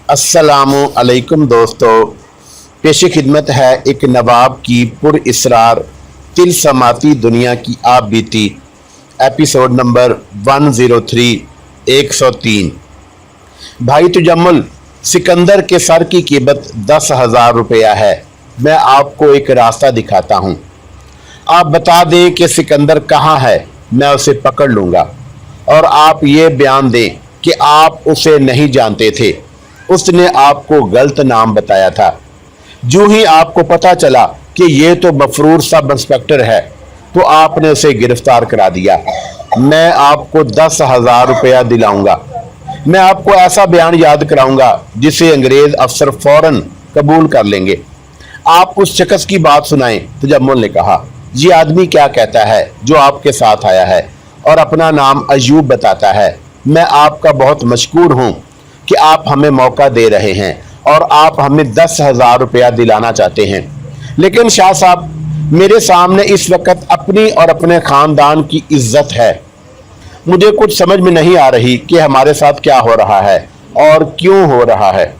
अस्सलामु अलैकुम दोस्तों, पेश खिदमत है एक नवाब की पुरइसरार तिल समाती दुनिया की आप बीती एपिसोड नंबर 103 103। भाई तुजम्मुल, सिकंदर के सर की कीमत 10,000 रुपया है। मैं आपको एक रास्ता दिखाता हूँ। आप बता दें कि सिकंदर कहाँ है, मैं उसे पकड़ लूँगा। और आप ये बयान दें कि आप उसे नहीं जानते थे, उसने आपको गलत नाम बताया था। जो ही आपको पता चला कि ये तो मफरूर सब इंस्पेक्टर है, तो आपने उसे गिरफ्तार करा दिया। मैं आपको 10,000 रुपया दिलाऊंगा। मैं आपको ऐसा बयान याद कराऊंगा जिसे अंग्रेज अफसर फौरन कबूल कर लेंगे। आप उस शख्स की बात सुनाएं। तजम्मुल ने कहा, ये आदमी क्या कहता है जो आपके साथ आया है और अपना नाम अयूब बताता है। मैं आपका बहुत मशकूर हूँ कि आप हमें मौका दे रहे हैं और आप हमें 10,000 रुपया दिलाना चाहते हैं। लेकिन शाह साहब, मेरे सामने इस वक्त अपनी और अपने खानदान की इज्जत है। मुझे कुछ समझ में नहीं आ रही कि हमारे साथ क्या हो रहा है और क्यों हो रहा है।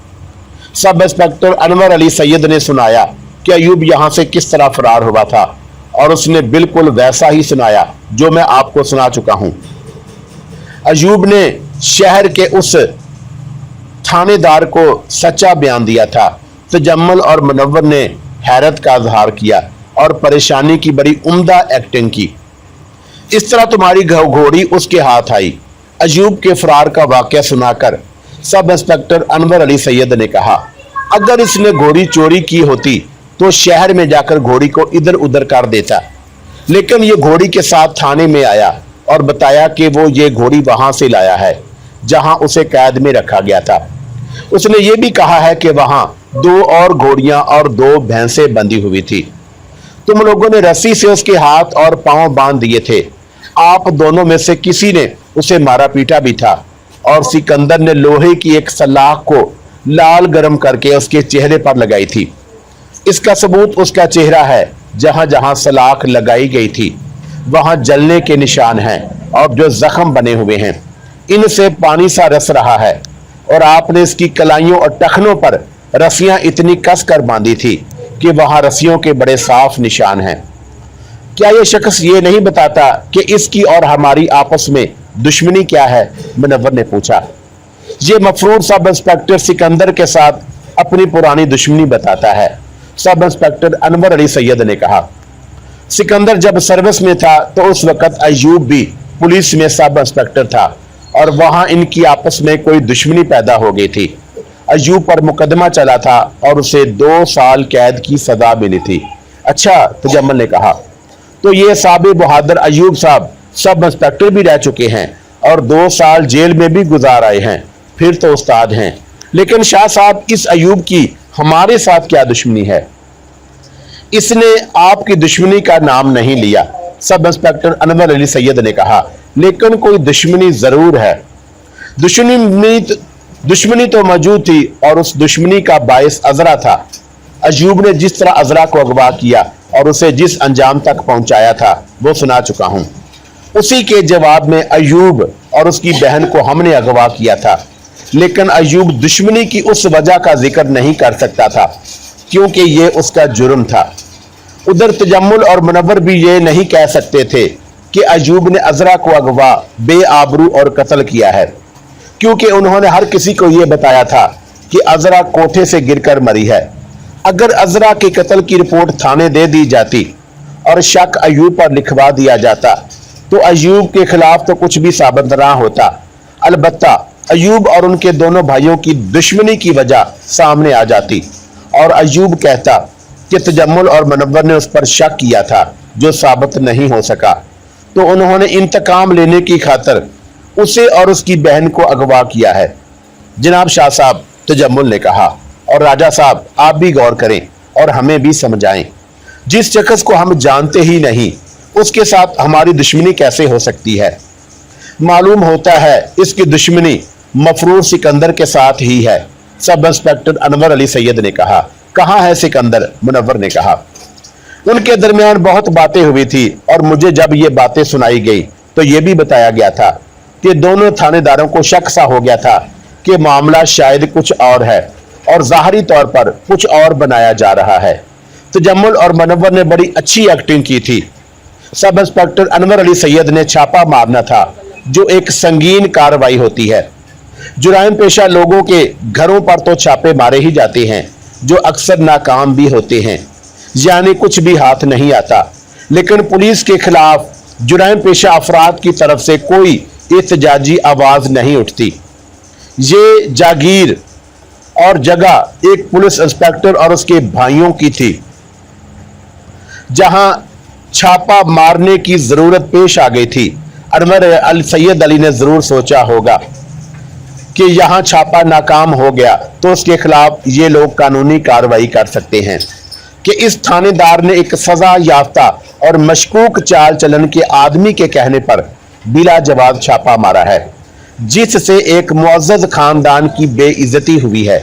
सब इंस्पेक्टर अनवर अली सैयद ने सुनाया कि अयूब यहाँ से किस तरह फरार हुआ था, और उसने बिल्कुल वैसा ही सुनाया जो मैं आपको सुना चुका हूँ। अयूब ने शहर के उस थानेदार को सच्चा बयान दिया था। तजम्मुल और मुनव्वर ने हैरत का इजहार किया और परेशानी की बड़ी उम्दा एक्टिंग की। इस तरह तुम्हारी घोड़ी उसके हाथ आई। अयूब के फरार का वाकया सुनाकर सब इंस्पेक्टर अनवर अली सैयद ने कहा, अगर इसने घोड़ी चोरी की होती तो शहर में जाकर घोड़ी को इधर उधर कर देता, लेकिन ये घोड़ी के साथ थाने में आया और बताया कि वो ये घोड़ी वहां से लाया है जहां उसे कैद में रखा गया था। उसने ये भी कहा है कि वहां 2 और घोड़ियां और 2 भैंसें बंधी हुई थी। तुम लोगों ने रस्सी से उसके हाथ और पांव बांध दिए थे। आप दोनों में से किसी ने उसे मारा पीटा भी था, और सिकंदर ने लोहे की एक सलाख को लाल गरम करके उसके चेहरे पर लगाई थी। इसका सबूत उसका चेहरा है। जहां जहां सलाख लगाई गई थी वहां जलने के निशान हैं और जो जख्म बने हुए हैं, इनसे पानी सा रस रहा है। और आपने इसकी कलाइयों और टखनों पर रस्सियां इतनी कस कर बांधी थी कि वहां रस्सियों के बड़े साफ निशान हैं। क्या यह शख्स ये नहीं बताता कि इसकी और हमारी आपस में दुश्मनी क्या है? मुनव्वर ने पूछा। ये मफरूर सब इंस्पेक्टर सिकंदर के साथ अपनी पुरानी दुश्मनी बताता है, सब इंस्पेक्टर अनवर अली सैयद ने कहा। सिकंदर जब सर्विस में था तो उस वक्त अयूब भी पुलिस में सब इंस्पेक्टर था, और वहां इनकी आपस में कोई दुश्मनी पैदा हो गई थी। अयूब पर मुकदमा चला था और उसे 2 साल कैद की सजा मिली थी। अच्छा, तजम्मुल ने कहा, तो ये साबिर बहादुर अयूब साहब सब इंस्पेक्टर भी रह चुके हैं और 2 साल जेल में भी गुजार आए हैं, फिर तो उस्ताद हैं। लेकिन शाह साहब, इस अयूब की हमारे साथ क्या दुश्मनी है? इसने आपकी दुश्मनी का नाम नहीं लिया, सब इंस्पेक्टर अनवर अली सैयद ने कहा, लेकिन कोई दुश्मनी जरूर है। दुश्मनी तो मौजूद थी, और उस दुश्मनी का बायस अजरा था। अयूब ने जिस तरह अजरा को अगवा किया और उसे जिस अंजाम तक पहुंचाया था वो सुना चुका हूं। उसी के जवाब में अयूब और उसकी बहन को हमने अगवा किया था, लेकिन अयूब दुश्मनी की उस वजह का जिक्र नहीं कर सकता था क्योंकि ये उसका जुर्म था। उधर तजम्मुल और मुनव्वर भी ये नहीं कह सकते थे कि अयूब ने अजरा को अगवा, बेआबरू और कत्ल किया है, क्योंकि उन्होंने हर किसी को यह बताया था कि अजरा कोठे से गिरकर मरी है। अगर अजरा के कत्ल की रिपोर्ट थाने दे दी जाती और शक अयूब पर लिखवा दिया जाता तो अयूब के खिलाफ तो कुछ भी साबित ना होता। अलबत्ता अयूब और उनके दोनों भाइयों की दुश्मनी की वजह सामने आ जाती और अयूब कहता कि तजम्मुल और मुनव्वर ने उस पर शक किया था जो साबित नहीं हो सका, तो उन्होंने इंतकाम लेने की खातिर उसे और उसकी बहन को अगवा किया है। जनाब शाह साहब, तजम्मुल ने कहा, और राजा साहब आप भी गौर करें और हमें भी समझाएं। जिस शख्स को हम जानते ही नहीं उसके साथ हमारी दुश्मनी कैसे हो सकती है? मालूम होता है इसकी दुश्मनी मफरूर सिकंदर के साथ ही है, सब इंस्पेक्टर अनवर अली सैयद ने कहा। कहाँ है सिकंदर? मुनव्वर ने कहा। उनके दरमियान बहुत बातें हुई थी, और मुझे जब ये बातें सुनाई गई तो ये भी बताया गया था कि दोनों थानेदारों को शक सा हो गया था कि मामला शायद कुछ और है और ज़ाहरी तौर पर कुछ और बनाया जा रहा है। तजम्मुल और मुनव्वर ने बड़ी अच्छी एक्टिंग की थी। सब इंस्पेक्टर अनवर अली सैयद ने छापा मारना था, जो एक संगीन कार्रवाई होती है। जुराइम पेशा लोगों के घरों पर तो छापे मारे ही जाते हैं, जो अक्सर नाकाम भी होते हैं, यानी कुछ भी हाथ नहीं आता। लेकिन पुलिस के खिलाफ जुराइम पेशा अफराद की तरफ से कोई एहतजाजी आवाज नहीं उठती। ये जागीर और जगह एक पुलिस इंस्पेक्टर और उसके भाइयों की थी। जहां छापा मारने की जरूरत पेश आ गई थी, अनवर अल सैयद अली ने जरूर सोचा होगा कि यहां छापा नाकाम हो गया तो उसके खिलाफ ये लोग कानूनी कार्रवाई कर सकते हैं कि इस थानेदार ने एक सजा याफ्ता और मशकूक चाल चलन के आदमी के कहने पर बिला जवाब छापा मारा है, जिससे एक मुअज़्ज़ज़ खानदान की बेइज्जती हुई है।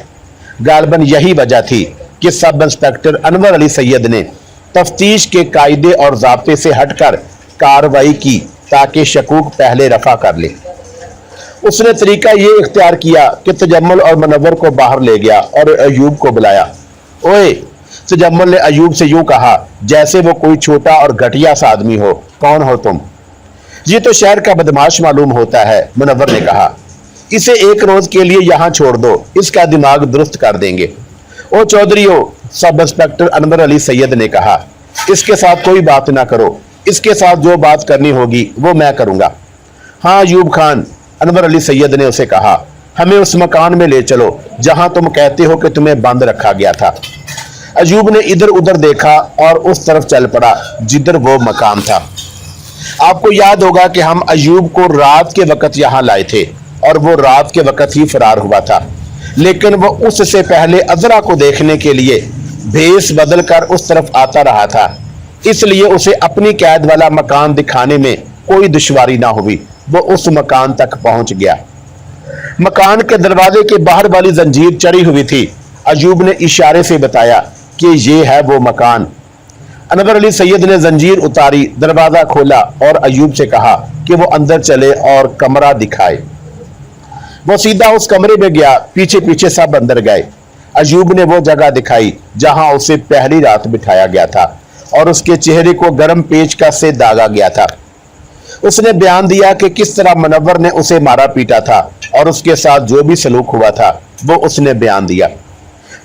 गालिबन यही वजह थी कि सब इंस्पेक्टर अनवर अली सैयद ने तफ्तीश के कायदे और ज़ाब्ते से हटकर कार्रवाई की ताकि शकूक पहले रफा कर ले। उसने तरीका ये इख्तियार किया कि तजम्मुल और मुनव्वर को बाहर ले गया और अयूब को बुलाया। ओए, तजम्मुल ने अयूब से यूं कहा जैसे वो कोई छोटा और घटिया सा आदमी हो। कौन हो तुम? ये तो शहर का बदमाश मालूम होता है, मुनव्वर ने कहा। इसे एक रोज के लिए यहाँ छोड़ दो, इसका दिमाग दुरुस्त कर देंगे। ओ चौधरीओ, सब इंस्पेक्टर अनवर अली सैयद ने कहा, इसके साथ कोई बात ना करो, इसके साथ जो बात करनी होगी वो मैं करूंगा। हाँ अयूब खान, अनवर अली सैयद ने उसे कहा, हमें उस मकान में ले चलो जहां तुम कहते हो कि तुम्हें बंद रखा गया था। अयूब ने इधर उधर देखा और उस तरफ चल पड़ा जिधर वो मकान था। आपको याद होगा कि हम अयूब को रात के वक्त यहाँ लाए थे और वो रात के वक्त ही फरार हुआ था, लेकिन वो उससे पहले अजरा को देखने के लिए भेस बदल कर उस तरफ आता रहा था, इसलिए उसे अपनी कैद वाला मकान दिखाने में कोई दुश्वारी ना हुई। वो उस मकान तक पहुंच गया। मकान के दरवाजे के बाहर वाली जंजीर चढ़ी हुई थी। अयूब ने इशारे से बताया कि ये है वो मकान। अनवर अली सैयद ने जंजीर उतारी, दरवाजा खोला और अयूब से कहा कि वो अंदर चले और कमरा दिखाए। वो सीधा उस कमरे में गया, पीछे पीछे सब अंदर गए। अयूब ने वो जगह दिखाई जहां उसे पहली रात बिठाया गया था और उसके चेहरे को गर्म पेचकस से दागा गया था। उसने बयान दिया कि किस तरह मुनव्वर ने उसे मारा पीटा था और उसके साथ जो भी सलूक हुआ था वो उसने बयान दिया।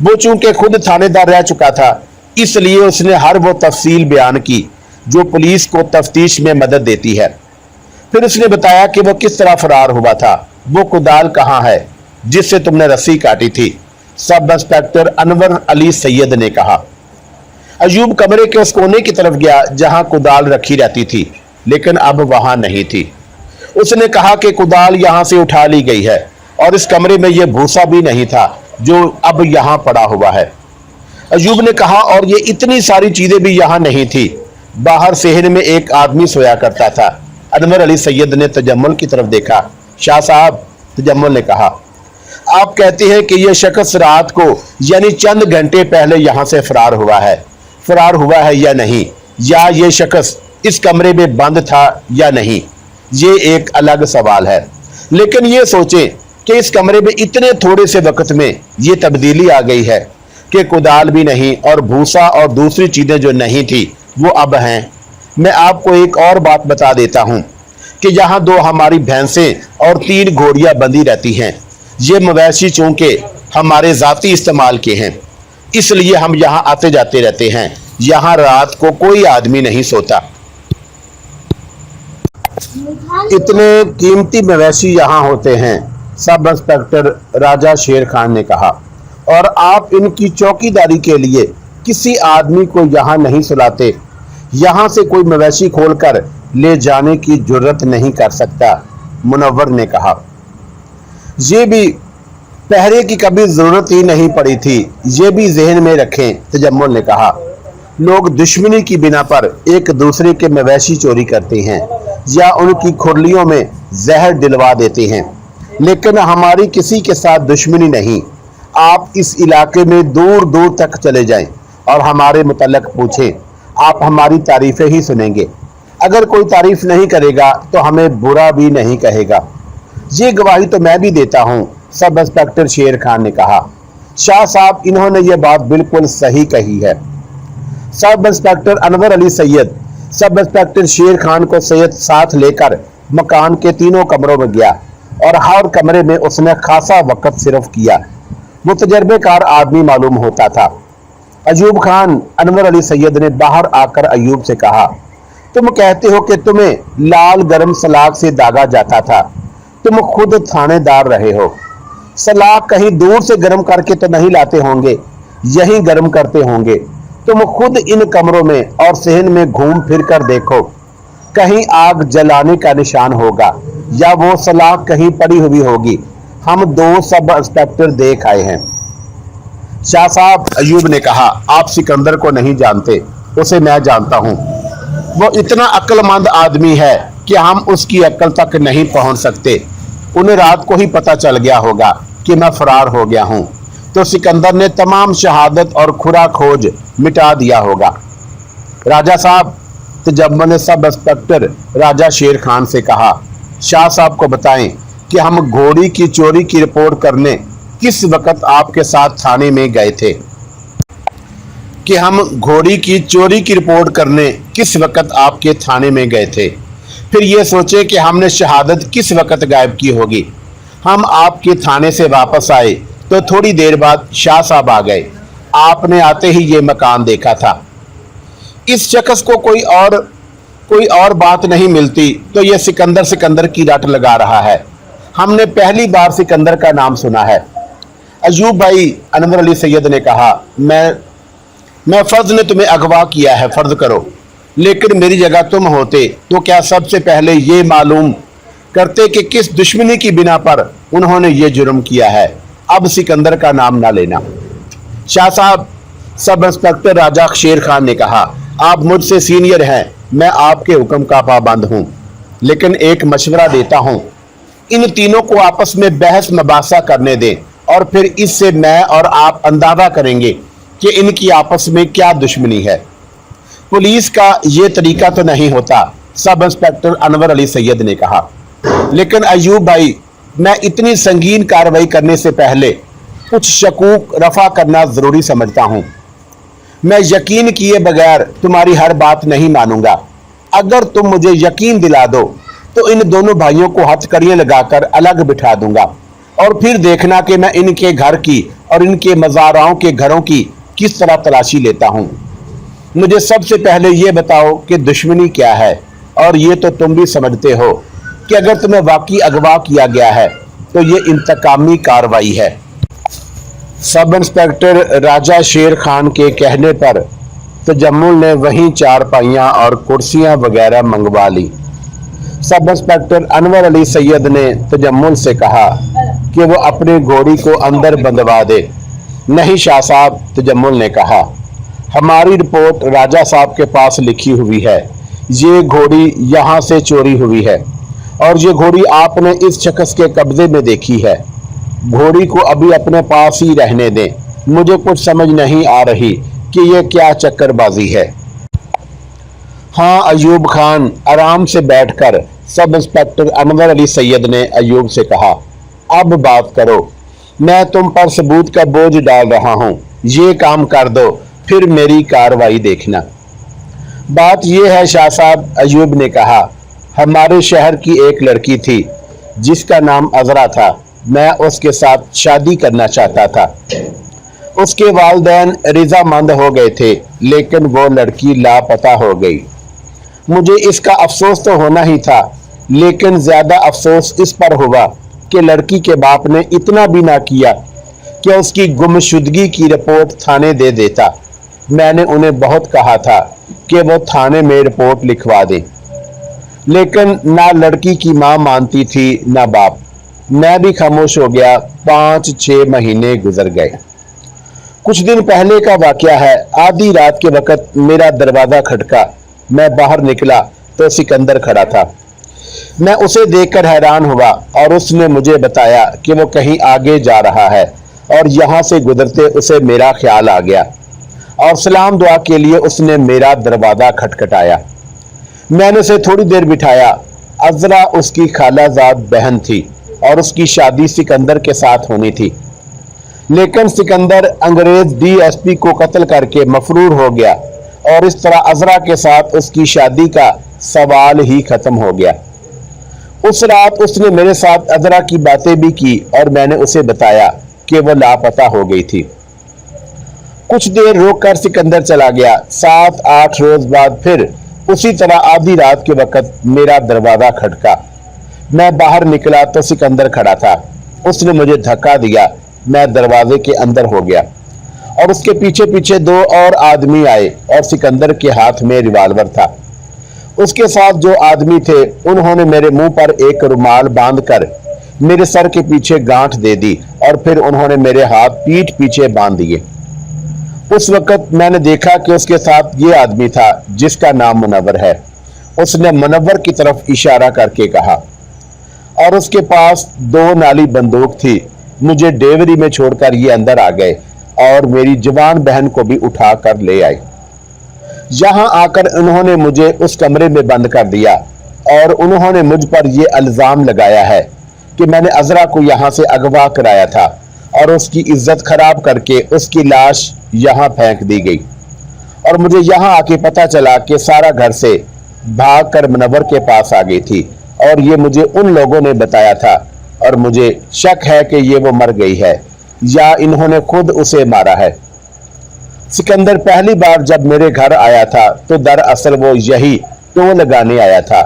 वो चूंकि खुद थानेदार रह चुका था, इसलिए उसने हर वो तफसील बयान की जो पुलिस को तफ्तीश में मदद देती है। फिर उसने बताया कि वो किस तरह फरार हुआ था। वो कुदाल कहाँ है जिससे तुमने रस्सी काटी थी? सब इंस्पेक्टर अनवर अली सैयद ने कहा। अयूब कमरे के उस कोने की तरफ गया जहां कुदाल रखी रहती थी, लेकिन अब वहां नहीं थी। उसने कहा कि कुदाल यहां से उठा ली गई है और इस कमरे में यह भूसा भी नहीं था जो अब यहां पड़ा हुआ है। अयूब ने कहा, और ये इतनी सारी चीजें भी यहां नहीं थी। बाहर सेहन में एक आदमी सोया करता था। अनवर अली सैयद ने तजम्मुल की तरफ देखा। शाह साहब, तजम्मुल ने कहा, आप कहते हैं कि यह शख्स रात को यानी चंद घंटे पहले यहां से फरार हुआ है या नहीं, या यह शख्स इस कमरे में बंद था या नहीं, ये एक अलग सवाल है। लेकिन ये सोचें कि इस कमरे में इतने थोड़े से वक्त में ये तब्दीली आ गई है कि कुदाल भी नहीं और भूसा और दूसरी चीजें जो नहीं थी वो अब हैं। मैं आपको एक और बात बता देता हूं कि यहाँ 2 हमारी भैंसें और 3 घोड़ियां बंधी रहती हैं। ये मवेशी चूंकि हमारे जाती इस्तेमाल के हैं, इसलिए हम यहाँ आते जाते रहते हैं। यहाँ रात को कोई आदमी नहीं सोता। इतने कीमती मवेशी यहाँ होते हैं, सब इंस्पेक्टर राजा शेर खान ने कहा, और आप इनकी चौकीदारी के लिए किसी आदमी को यहाँ नहीं सुलाते। यहाँ से कोई मवेशी खोलकर ले जाने की जुर्रत नहीं कर सकता, मुनव्वर ने कहा। ये भी पहरे की कभी जरूरत ही नहीं पड़ी थी, ये भी जहन में रखें, तजम्मुल ने कहा। लोग दुश्मनी की बिना पर एक दूसरे के मवेशी चोरी करते हैं या उनकी खुरलियों में जहर दिलवा देते हैं, लेकिन हमारी किसी के साथ दुश्मनी नहीं। आप इस इलाके में दूर दूर तक चले जाएं और हमारे मुतल्लक पूछें, आप हमारी तारीफें ही सुनेंगे। अगर कोई तारीफ नहीं करेगा तो हमें बुरा भी नहीं कहेगा। ये गवाही तो मैं भी देता हूँ सब इंस्पेक्टर शेर खान ने कहा। शाह साहब, इन्होंने ये बात बिल्कुल सही कही है। Sub inspector Anwar Ali Syed sub inspector शेर खान को सैयद साथ लेकर मकान के तीनों कमरों में गया और हर कमरे में उसने खासा वक्त सिर्फ किया। वो तजर्बेकार आदमी मालूम होता था। अयूब खान, अनवर अली सैयद ने बाहर आकर अयूब से कहा, तुम कहते हो कि तुम्हें लाल गरम सलाख से दागा जाता था, तुम खुद थानेदार रहे हो। सलाख कहीं दूर से गर्म करके तो नहीं लाते होंगे, यही गर्म करते होंगे। तुम खुद इन कमरों में और सहन में घूम फिर कर देखो, कहीं आग जलाने का निशान होगा या वो सलाख कहीं पड़ी हुई होगी। हम 2 सब इंस्पेक्टर देख आए हैं। शाह साहब, अयूब ने कहा, आप सिकंदर को नहीं जानते, उसे मैं जानता हूं। वो इतना अक्लमंद आदमी है कि हम उसकी अक्ल तक नहीं पहुंच सकते। उन्हें रात को ही पता चल गया होगा कि मैं फरार हो गया हूं, तो सिकंदर ने तमाम शहादत और खुरा खोज मिटा दिया होगा। राजा साहब, तजम्मुल ने सब इंस्पेक्टर राजा शेर खान से कहा, शाह साहब को बताएं कि हम घोड़ी की चोरी की रिपोर्ट करने किस वक्त आपके साथ थाने में गए थे। कि हम घोड़ी की चोरी की रिपोर्ट करने किस वक्त आपके थाने में गए थे। फिर ये सोचे कि हमने शहादत किस वक्त गायब की होगी। हम आपके थाने से वापस आए तो थोड़ी देर बाद शाह साहब आ गए। आपने आते ही ये मकान देखा था। इस शख्स को कोई और बात नहीं मिलती तो ये सिकंदर सिकंदर की रट लगा रहा है। हमने पहली बार सिकंदर का नाम सुना है। अयूब भाई, अनवर अली सैयद ने कहा, मैं फर्ज ने तुम्हें अगवा किया है, फर्ज करो, लेकिन मेरी जगह तुम होते तो क्या सबसे पहले ये मालूम करते कि किस दुश्मनी की बिना पर उन्होंने ये जुर्म किया है। अब सिकंदर का नाम ना लेना। शाह साहब, सब इंस्पेक्टर राजा शेर खान ने कहा, आप मुझसे सीनियर हैं, मैं आपके हुक्म का पाबंद हूं, लेकिन एक मशवरा देता हूं, इन तीनों को आपस में बहस मबासा करने दें और फिर इससे मैं और आप अंदाजा करेंगे कि इनकी आपस में क्या दुश्मनी है। पुलिस का ये तरीका तो नहीं होता, सब इंस्पेक्टर अनवर अली सैयद ने कहा, लेकिन अयूब भाई, मैं इतनी संगीन कार्रवाई करने से पहले कुछ शकूक रफा करना जरूरी समझता हूं। मैं यकीन किए बगैर तुम्हारी हर बात नहीं मानूंगा। अगर तुम मुझे यकीन दिला दो तो इन दोनों भाइयों को हथकड़ियां लगाकर अलग बिठा दूंगा और फिर देखना कि मैं इनके घर की और इनके मज़ाराओं के घरों की किस तरह तलाशी लेता हूं। मुझे सबसे पहले ये बताओ कि दुश्मनी क्या है, और ये तो तुम भी समझते हो कि अगर तुम्हें वाकई अगवा किया गया है तो ये इंतकामी कार्रवाई है। सब इंस्पेक्टर राजा शेर खान के कहने पर तजम्मुल ने वहीं चारपाइयां और कुर्सियां वगैरह मंगवा ली। सब इंस्पेक्टर अनवर अली सैयद ने तजम्मुल से कहा कि वो अपनी घोड़ी को अंदर बंधवा दे। नहीं शाह साहब, तजम्मुल ने कहा, हमारी रिपोर्ट राजा साहब के पास लिखी हुई है। ये घोड़ी यहाँ से चोरी हुई है और ये घोड़ी आपने इस शख्स के कब्जे में देखी है। घोड़ी को अभी अपने पास ही रहने दें। मुझे कुछ समझ नहीं आ रही कि ये क्या चक्करबाजी है। हाँ अयूब खान, आराम से बैठकर सब इंस्पेक्टर अनवर अली सैयद ने अयूब से कहा, अब बात करो, मैं तुम पर सबूत का बोझ डाल रहा हूँ, ये काम कर दो, फिर मेरी कार्रवाई देखना। बात यह है शाह साहब, अयूब ने कहा, हमारे शहर की एक लड़की थी जिसका नाम अजरा था। मैं उसके साथ शादी करना चाहता था। उसके वालिदैन रजामंद हो गए थे, लेकिन वो लड़की लापता हो गई। मुझे इसका अफसोस तो होना ही था, लेकिन ज्यादा अफसोस इस पर हुआ कि लड़की के बाप ने इतना भी ना किया कि उसकी गुमशुदगी की रिपोर्ट थाने दे देता। मैंने उन्हें बहुत कहा था कि वो थाने में रिपोर्ट लिखवा दें, लेकिन ना लड़की की मां मानती थी ना बाप। मैं भी खामोश हो गया। 5-6 महीने गुजर गए। कुछ दिन पहले का वाकया है। आधी रात के वक्त मेरा दरवाजा खटका। मैं बाहर निकला तो सिकंदर खड़ा था। मैं उसे देखकर हैरान हुआ और उसने मुझे बताया कि वो कहीं आगे जा रहा है और यहाँ से गुजरते उसे मेरा ख्याल आ गया और सलाम दुआ के लिए उसने मेरा दरवाजा खटखटाया। मैंने उसे थोड़ी देर बिठाया। अजरा उसकी खालाजाद बहन थी। और उसकी शादी सिकंदर के साथ होनी थी। लेकिन सिकंदर अंग्रेज डीएसपी को कत्ल करके मफरूर हो गया और इस तरह अजरा के साथ उसकी शादी का सवाल ही खत्म हो गया। उस रात उसने मेरे साथ अजरा की बातें भी की और मैंने उसे बताया कि वो लापता हो गई थी। कुछ देर रोक कर सिकंदर चला गया। 7-8 रोज बाद फिर उसी तरह आधी रात के वक्त मेरा दरवाजा खटका। मैं बाहर निकला तो सिकंदर खड़ा था। उसने मुझे धक्का दिया। मैं दरवाजे के अंदर हो गया और उसके पीछे पीछे 2 और आदमी आए और सिकंदर के हाथ में रिवाल्वर था। उसके साथ जो आदमी थे उन्होंने मेरे मुंह पर एक रुमाल बांधकर मेरे सर के पीछे गांठ दे दी और फिर उन्होंने मेरे हाथ पीठ पीछे बांध दिए। उस वक्त मैंने देखा कि उसके साथ ये आदमी था जिसका नाम मुनव्वर है। उसने मुनव्वर की तरफ इशारा करके कहा और उसके पास 2 नाली बंदूक थी। मुझे डेवरी में छोड़कर ये अंदर आ गए और मेरी जवान बहन को भी उठा कर ले आए। यहां आकर उन्होंने मुझे उस कमरे में बंद कर दिया और उन्होंने मुझ पर यह इल्जाम लगाया है कि मैंने अजरा को यहां से अगवा कराया था और उसकी इज्जत खराब करके उसकी लाश यहां फेंक दी गई। और मुझे यहां आके पता चला कि सारा घर से भागकर मुनव्वर के पास आ गई थी और ये मुझे उन लोगों ने बताया था और मुझे शक है कि ये वो मर गई है या इन्होंने खुद उसे मारा है। सिकंदर पहली बार जब मेरे घर आया था तो दरअसल वो यही टोल लगाने आया था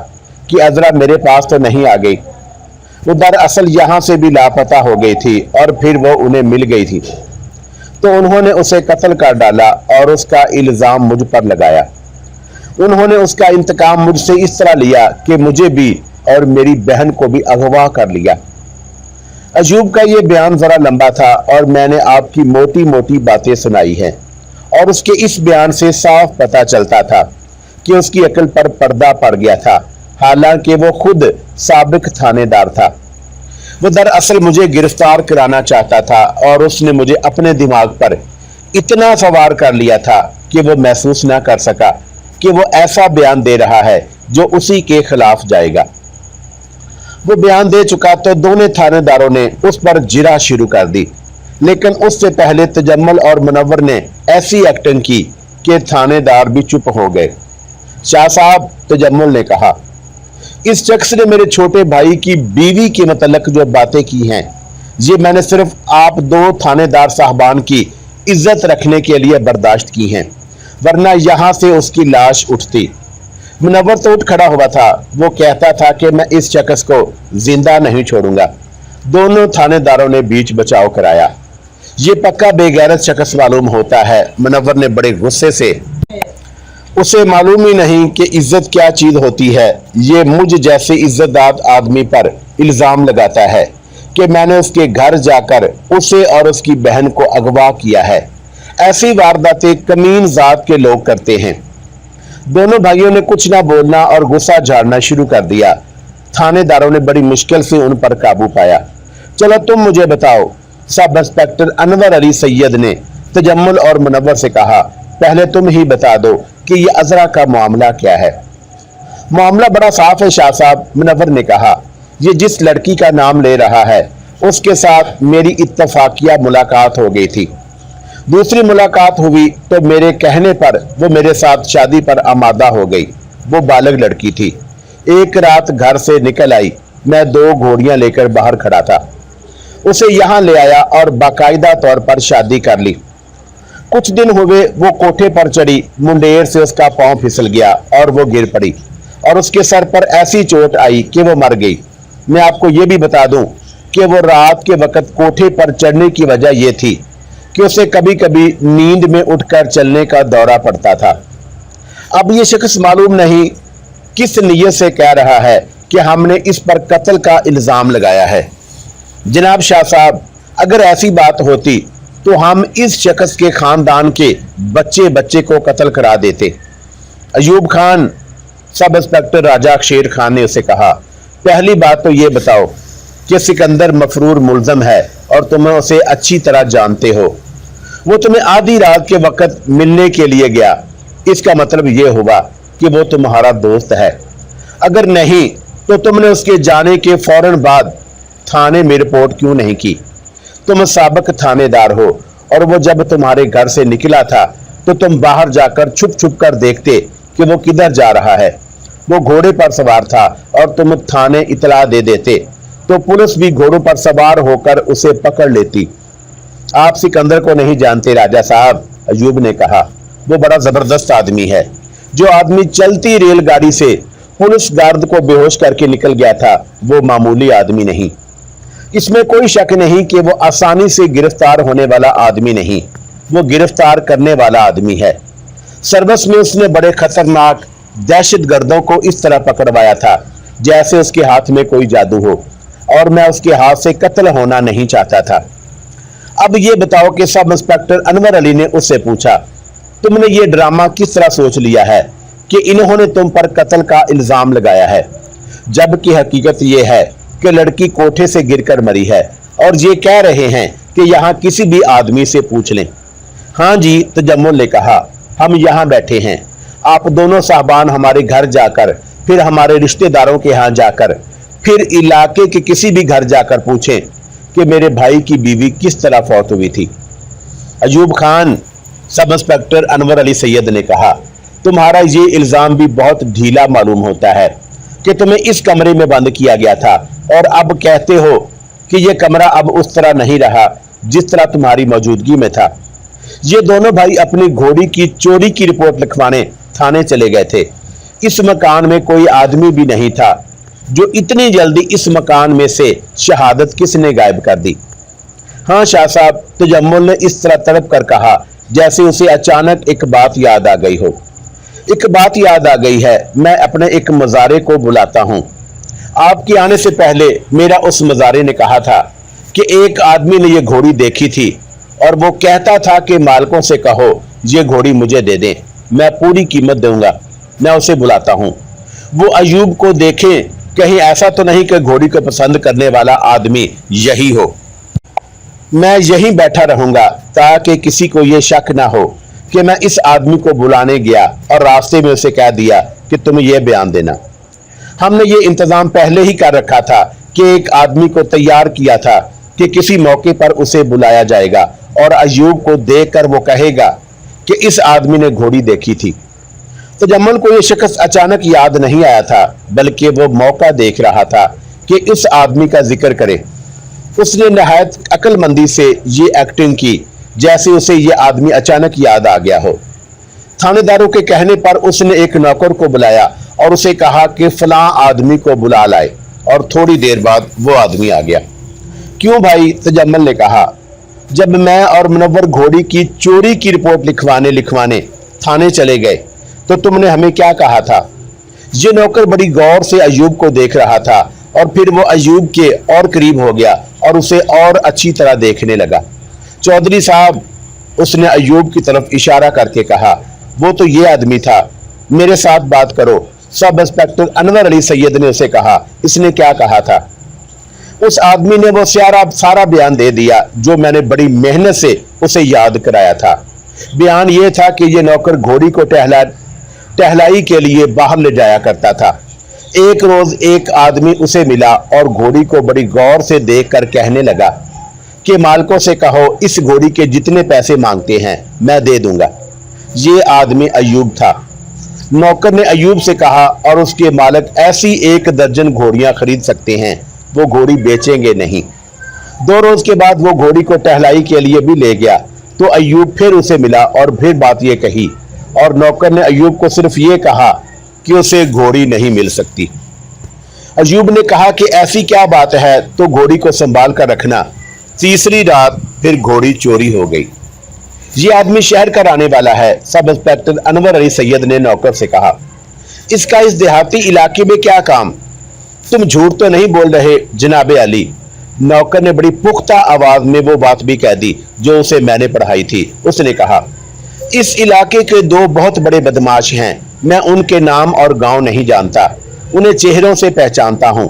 कि अजरा मेरे पास तो नहीं आ गई। वो दरअसल यहाँ से भी लापता हो गई थी और फिर वो उन्हें मिल गई थी तो उन्होंने उसे कत्ल कर डाला और उसका इल्जाम मुझ पर लगाया। उन्होंने उसका इंतकाम मुझसे इस तरह लिया कि मुझे भी और मेरी बहन को भी अगवा कर लिया। अयूब का ये बयान जरा लंबा था और मैंने आपकी मोटी मोटी बातें सुनाई हैं और उसके इस बयान से साफ पता चलता था कि उसकी अकल पर पर्दा पड़ गया था, हालांकि वो खुद साबिक थानेदार था। वो दरअसल मुझे गिरफ्तार कराना चाहता था और उसने मुझे अपने दिमाग पर इतना सवार कर लिया था कि वो महसूस ना कर सका कि वो ऐसा बयान दे रहा है जो उसी के खिलाफ जाएगा। वो बयान दे चुका तो दोनों थानेदारों ने उस पर जिरा शुरू कर दी, लेकिन उससे पहले तजम्मुल और मुनव्वर ने ऐसी एक्टिंग की कि थानेदार भी चुप हो गए। शाह साहब, तजम्मुल ने कहा, इस शख्स ने मेरे छोटे भाई की बीवी के मतलब जो बातें की हैं ये मैंने सिर्फ आप 2 थानेदार साहबान की इज्जत रखने के लिए बर्दाश्त की हैं, वरना यहां से उसकी लाश उठती। मुनव्वर तो उठ खड़ा हुआ था। वो कहता था कि मैं इस शख्स को जिंदा नहीं छोड़ूंगा। दोनों थानेदारों ने बीच बचाव कराया। ये पक्का बेगैरत शख्स मालूम होता है। मुनव्वर ने बड़े गुस्से से, उसे मालूम ही नहीं कि इज्जत क्या चीज होती है। ये मुझ जैसे इज्जतदार आदमी पर इल्जाम लगाता है कि मैंने उसके घर जाकर उसे और उसकी बहन को अगवा किया है। ऐसी वारदातें कमीन जात के लोग करते हैं। दोनों भाइयों ने कुछ ना बोलना और गुस्सा झाड़ना शुरू कर दिया। थानेदारों ने बड़ी मुश्किल से उन पर काबू पाया। चलो तुम मुझे बताओ, सब इंस्पेक्टर अनवर अली सैयद ने तजम्मुल और मुनव्वर से कहा, पहले तुम ही बता दो कि ये अजरा का मामला क्या है। मामला बड़ा साफ है शाह साहब, मुनव्वर ने कहा। ये जिस लड़की का नाम ले रहा है उसके साथ मेरी इत्तफाकिया मुलाकात हो गई थी। दूसरी मुलाकात हुई तो मेरे कहने पर वो मेरे साथ शादी पर आमादा हो गई। वो बालग लड़की थी। एक रात घर से निकल आई। मैं 2 घोड़ियां लेकर बाहर खड़ा था। उसे यहाँ ले आया और बाकायदा तौर पर शादी कर ली। कुछ दिन हुए वो कोठे पर चढ़ी। मुंडेर से उसका पांव फिसल गया और वो गिर पड़ी और उसके सर पर ऐसी चोट आई कि वो मर गई। मैं आपको ये भी बता दूं कि वो रात के वक्त कोठे पर चढ़ने की वजह यह थी कि उसे कभी कभी नींद में उठकर चलने का दौरा पड़ता था। अब ये शख्स मालूम नहीं किस नीयत से कह रहा है कि हमने इस पर कत्ल का इल्जाम लगाया है। जनाब शाह साहब, अगर ऐसी बात होती तो हम इस शख्स के खानदान के बच्चे बच्चे को कत्ल करा देते। अयूब खान, सब इंस्पेक्टर राजा शेर खान ने उसे कहा, पहली बात तो ये बताओ कि सिकंदर मफरूर मुल्जम है और तुम्हें उसे अच्छी तरह जानते हो। वो तुम्हें आधी रात के वक्त मिलने के लिए गया, इसका मतलब ये हुआ कि वो तुम्हारा दोस्त है। अगर नहीं तो तुमने उसके जाने के फौरन बाद थाने में रिपोर्ट क्यों नहीं की? तुम साबिक थानेदार हो और वो जब तुम्हारे घर से निकला था तो तुम बाहर जाकर छुप छुप कर देखते कि वो किधर जा रहा है। वो घोड़े पर सवार था और तुम थाने इतला दे देते तो पुलिस भी घोड़ों पर सवार होकर उसे पकड़ लेती। आप सिकंदर को नहीं जानते राजा साहब, अयूब ने कहा। वो बड़ा जबरदस्त आदमी है। जो आदमी चलती रेलगाड़ी से पुलिस गार्ड को बेहोश करके निकल गया था वो मामूली आदमी नहीं। इसमें कोई शक नहीं कि वो आसानी से गिरफ्तार होने वाला आदमी नहीं, वो गिरफ्तार करने वाला आदमी है। सर्विस में उसने बड़े खतरनाक दहशतगर्दों को इस तरह पकड़वाया था जैसे उसके हाथ में कोई जादू हो, और मैं उसके हाथ से कत्ल होना नहीं चाहता था। अब ये बताओ कि सब इंस्पेक्टर अनवर अली ने उससे पूछा, तुमने ये ड्रामा किस तरह सोच लिया है कि इन्होंने तुम पर कत्ल का इल्जाम लगाया है, जबकि हकीकत यह है कि लड़की कोठे से गिरकर मरी है और ये कह रहे हैं कि यहाँ किसी भी आदमी से पूछ लें। हाँ जी, तजम्मुल ने कहा, हम यहाँ बैठे हैं। आप दोनों साहबान हमारे घर जाकर, फिर हमारे रिश्तेदारों के यहाँ जाकर, फिर इलाके के किसी भी घर जाकर पूछें कि मेरे भाई की बीवी किस तरह फौत हुई थी। अयूब खान, सब इंस्पेक्टर अनवर अली सैयद ने कहा, तुम्हारा ये इल्जाम भी बहुत ढीला मालूम होता है कि तुम्हें इस कमरे में बंद किया गया था और अब कहते हो कि यह कमरा अब उस तरह नहीं रहा जिस तरह तुम्हारी मौजूदगी में था। ये दोनों भाई अपनी घोड़ी की चोरी की रिपोर्ट लिखवाने थाने चले गए थे। इस मकान में कोई आदमी भी नहीं था। जो इतनी जल्दी इस मकान में से शहादत किसने गायब कर दी? हाँ शाह साहब, तजम्मुल ने इस तरह तड़प कर कहा जैसे उसे अचानक एक बात याद आ गई हो। एक बात याद आ गई है, मैं अपने एक मज़ारे को बुलाता हूँ। आपके आने से पहले मेरा उस मज़ारे ने कहा था कि एक आदमी ने यह घोड़ी देखी थी और वो कहता था कि मालकों से कहो ये घोड़ी मुझे दे दें, मैं पूरी कीमत दूंगा। मैं उसे बुलाता हूँ। वो अयूब को देखें, कहीं ऐसा तो नहीं कि घोड़ी को पसंद करने वाला आदमी यही हो। मैं यहीं बैठा रहूंगा ताकि किसी को यह शक ना हो कि मैं इस आदमी को बुलाने गया और रास्ते में उसे कह दिया कि तुम ये बयान देना। हमने ये इंतजाम पहले ही कर रखा था कि एक आदमी को तैयार किया था कि किसी मौके पर उसे बुलाया जाएगा और अयूब को देखकर वो कहेगा कि इस आदमी ने घोड़ी देखी थी। तो जम्मल को यह शख्स अचानक याद नहीं आया था, बल्कि वो मौका देख रहा था कि इस आदमी का जिक्र करे। उसने नहायत अक्लमंदी से ये एक्टिंग की जैसे उसे ये आदमी अचानक याद आ गया हो। थानेदारों के कहने पर उसने एक नौकर को बुलाया और उसे कहा कि फलां आदमी को बुला लाए, और थोड़ी देर बाद वो आदमी आ गया। क्यों भाई? तजम्मल ने कहा, जब मैं और मुनव्वर घोड़ी की चोरी की रिपोर्ट लिखवाने थाने चले गए तो तुमने हमें क्या कहा था? ये नौकर बड़ी गौर से अयूब को देख रहा था और फिर वो अयूब के और करीब हो गया और उसे और अच्छी तरह देखने लगा। चौधरी साहब, उसने अयूब की तरफ इशारा करके कहा, वो तो ये आदमी था, मेरे साथ बात करो। सब इंस्पेक्टर अनवर अली सैयद ने उसे कहा। इसने क्या कहा था? उस आदमी ने वो सारा बयान दे दिया जो मैंने बड़ी मेहनत से उसे याद कराया था। बयान ये था कि ये नौकर घोड़ी को टहलाई के लिए बाहर ले जाया करता था। एक रोज एक आदमी उसे मिला और घोड़ी को बड़ी गौर से देखकर कहने लगा कि मालकों से कहो इस घोड़ी के जितने पैसे मांगते हैं मैं दे दूंगा। ये आदमी अयूब था। नौकर ने अयूब से कहा, और उसके मालिक ऐसी 1 दर्जन घोड़ियां खरीद सकते हैं, वो घोड़ी बेचेंगे नहीं। 2 रोज के बाद वो घोड़ी को टहलाई के लिए भी ले गया तो अयूब फिर उसे मिला और फिर बात ये कही, और नौकर ने अयूब को सिर्फ ये कहा कि उसे घोड़ी नहीं मिल सकती। अयूब ने कहा कि ऐसी क्या बात है, तो घोड़ी को संभाल कर रखना। तीसरी रात फिर घोड़ी चोरी हो गई। ये आदमी शहर का रहने वाला है, सब इंस्पेक्टर अनवर अली सैयद ने नौकर से कहा। इसका इस देहाती इलाके में क्या काम? तुम झूठ तो नहीं बोल रहे जनाबे अली? नौकर ने बड़ी पुख्ता आवाज में वो बात भी कह दी जो उसे मैंने पढ़ाई थी। उसने कहा, इस इलाके के 2 बहुत बड़े बदमाश हैं, मैं उनके नाम और गांव नहीं जानता, उन्हें चेहरों से पहचानता हूं।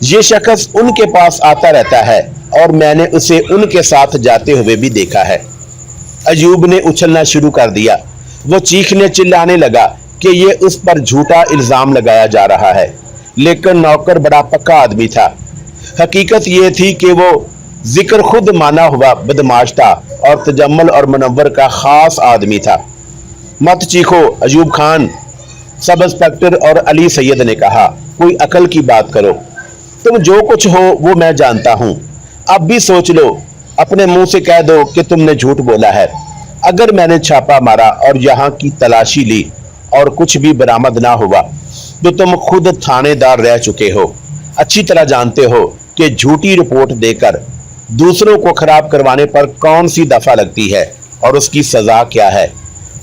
ये शख्स उनके पास आता रहता है और मैंने उसे उनके साथ जाते हुए भी देखा है। अयूब ने उछलना शुरू कर दिया। वो चीखने चिल्लाने लगा कि ये उस पर झूठा इल्जाम लगाया जा रहा है, लेकिन नौकर बड़ा पक्का आदमी था। حقیقت یہ تھی کہ وہ ذکر خود مانا ہوا بدماش تھا اور تجمل اور منور کا خاص آدمی تھا۔ مت چیخو ایوب خان، سب انسپکٹر اور علی سید نے کہا، کوئی عقل کی بات کرو، تم جو کچھ ہو وہ میں جانتا ہوں، اب بھی سوچ لو، اپنے منہ سے کہہ دو کہ تم نے جھوٹ بولا ہے۔ اگر میں نے چھاپا مارا اور یہاں کی تلاشی لی اور کچھ بھی برآمد نہ ہوا تو تم خود تھانے دار رہ چکے ہو، اچھی طرح جانتے ہو کہ جھوٹی رپورٹ دے کر دوسروں کو خراب کروانے پر کون سی دفعہ لگتی ہے اور اس کی سزا کیا ہے۔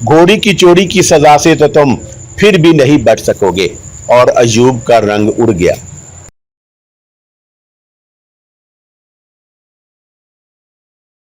گھوڑی کی چوری کی سزا سے تو تم پھر بھی نہیں بچ سکو گے۔ اور ایوب کا رنگ اڑ گیا۔